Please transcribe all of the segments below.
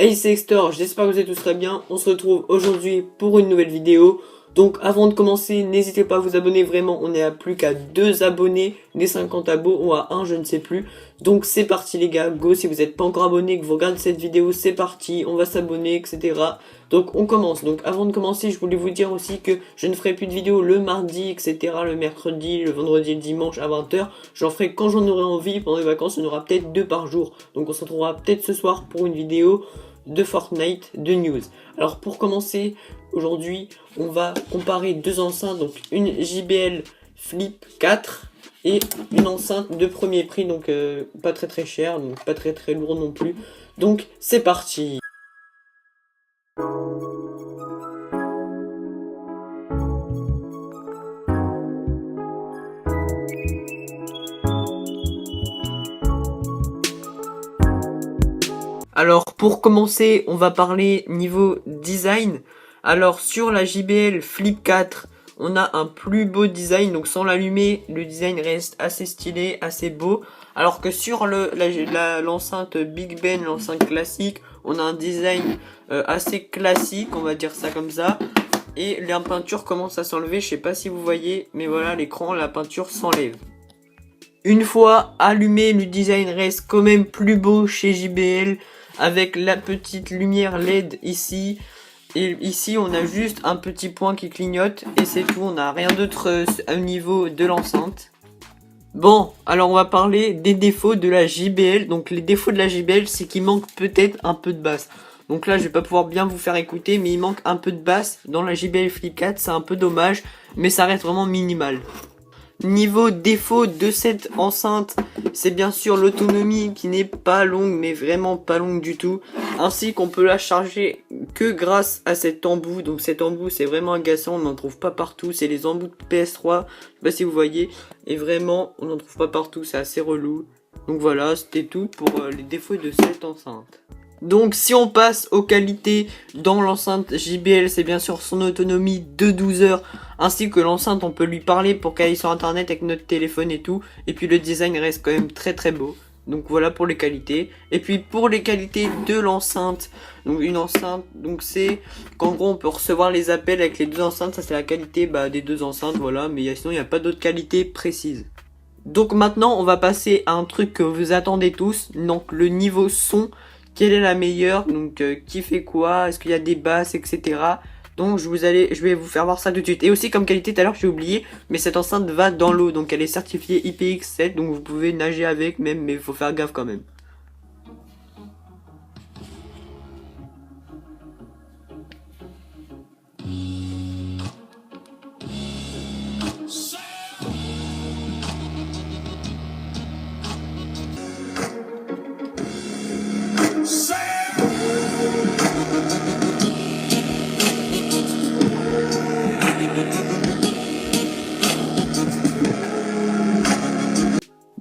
Hey c'est Hector, j'espère que vous êtes tous très bien. On se retrouve aujourd'hui pour une nouvelle vidéo. Donc avant de commencer, n'hésitez pas à vous abonner, vraiment on est à plus qu'à 2 abonnés des 50 abos ou à 1 je ne sais plus. Donc c'est parti les gars, go, si vous n'êtes pas encore abonné, que vous regardez cette vidéo, c'est parti, on va s'abonner, etc. Donc on commence. Donc avant de commencer, je voulais vous dire aussi que je ne ferai plus de vidéos le mardi, etc. Le mercredi, le vendredi et le dimanche à 20 h. J'en ferai quand j'en aurai envie, pendant les vacances on aura peut-être 2 par jour. Donc on se retrouvera peut-être ce soir pour une vidéo de Fortnite, de news. Alors pour commencer, aujourd'hui, on va comparer deux enceintes, donc une JBL Flip 4 et une enceinte de premier prix, donc pas très cher, donc pas très lourd non plus. Donc c'est parti. Alors pour commencer, on va parler niveau design. Alors sur la JBL Flip 4, on a un plus beau design, donc sans l'allumer, le design reste assez stylé, assez beau. Alors que sur l'enceinte Big Ben, l'enceinte classique, on a un design assez classique, on va dire ça comme ça. Et la peinture commence à s'enlever, je sais pas si vous voyez, mais voilà l'écran, la peinture s'enlève. Une fois allumé, le design reste quand même plus beau chez JBL, avec la petite lumière LED ici. Et ici on a juste un petit point qui clignote et c'est tout, on n'a rien d'autre au niveau de l'enceinte. Bon, alors on va parler des défauts de la JBL. Donc les défauts de la JBL, c'est qu'il manque peut-être un peu de basse. Donc là je vais pas pouvoir bien vous faire écouter, mais il manque un peu de basse dans la JBL Flip 4, c'est un peu dommage, mais ça reste vraiment minimal. Niveau défaut de cette enceinte, c'est bien sûr l'autonomie qui n'est pas longue, mais vraiment pas longue du tout. Ainsi qu'on peut la charger que grâce à cet embout. Donc cet embout c'est vraiment agaçant, on n'en trouve pas partout. C'est les embouts de PS3, je sais pas si vous voyez. Et vraiment on n'en trouve pas partout, c'est assez relou. Donc voilà, c'était tout pour les défauts de cette enceinte. Donc si on passe aux qualités dans l'enceinte JBL, c'est bien sûr son autonomie de 12 heures, ainsi que l'enceinte on peut lui parler pour qu'elle aille sur internet avec notre téléphone et tout, et puis le design reste quand même très beau. Donc voilà pour les qualités. Et puis pour les qualités de l'enceinte, donc une enceinte, donc c'est qu'en gros on peut recevoir les appels avec les deux enceintes, ça c'est la qualité des deux enceintes, voilà, mais sinon il n'y a pas d'autres qualités précises. Donc maintenant on va passer à un truc que vous attendez tous, donc le niveau son. Quelle est la meilleure, donc qui fait quoi, est-ce qu'il y a des basses, etc. Donc je vais vous faire voir ça tout de suite. Et aussi comme qualité, tout à l'heure j'ai oublié, mais cette enceinte va dans l'eau, donc elle est certifiée IPX7, donc vous pouvez nager avec même, mais il faut faire gaffe quand même.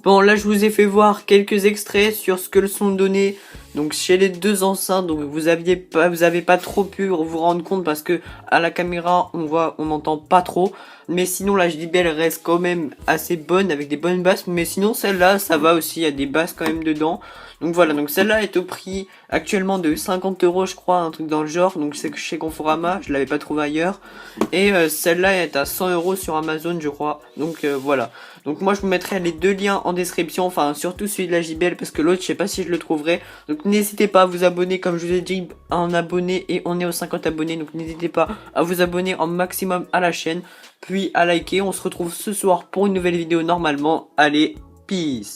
Bon, là je vous ai fait voir quelques extraits sur ce que le son donnait donc chez les deux enceintes, donc vous avez pas trop pu vous rendre compte parce que à la caméra on n'entend pas trop, mais sinon la JBL reste quand même assez bonne avec des bonnes basses, mais sinon celle-là ça va aussi, il y a des basses quand même dedans. Donc voilà, donc celle-là est au prix actuellement de 50 € je crois, un truc dans le genre, donc c'est chez Conforama, je l'avais pas trouvé ailleurs. Et celle-là est à 100 € sur Amazon je crois, donc voilà. Donc moi je vous mettrai les deux liens en description, enfin surtout celui de la JBL parce que l'autre je sais pas si je le trouverai. Donc n'hésitez pas à vous abonner, comme je vous ai dit, un abonné et on est aux 50 abonnés, donc n'hésitez pas à vous abonner en maximum à la chaîne, puis à liker. On se retrouve ce soir pour une nouvelle vidéo normalement. Allez, peace.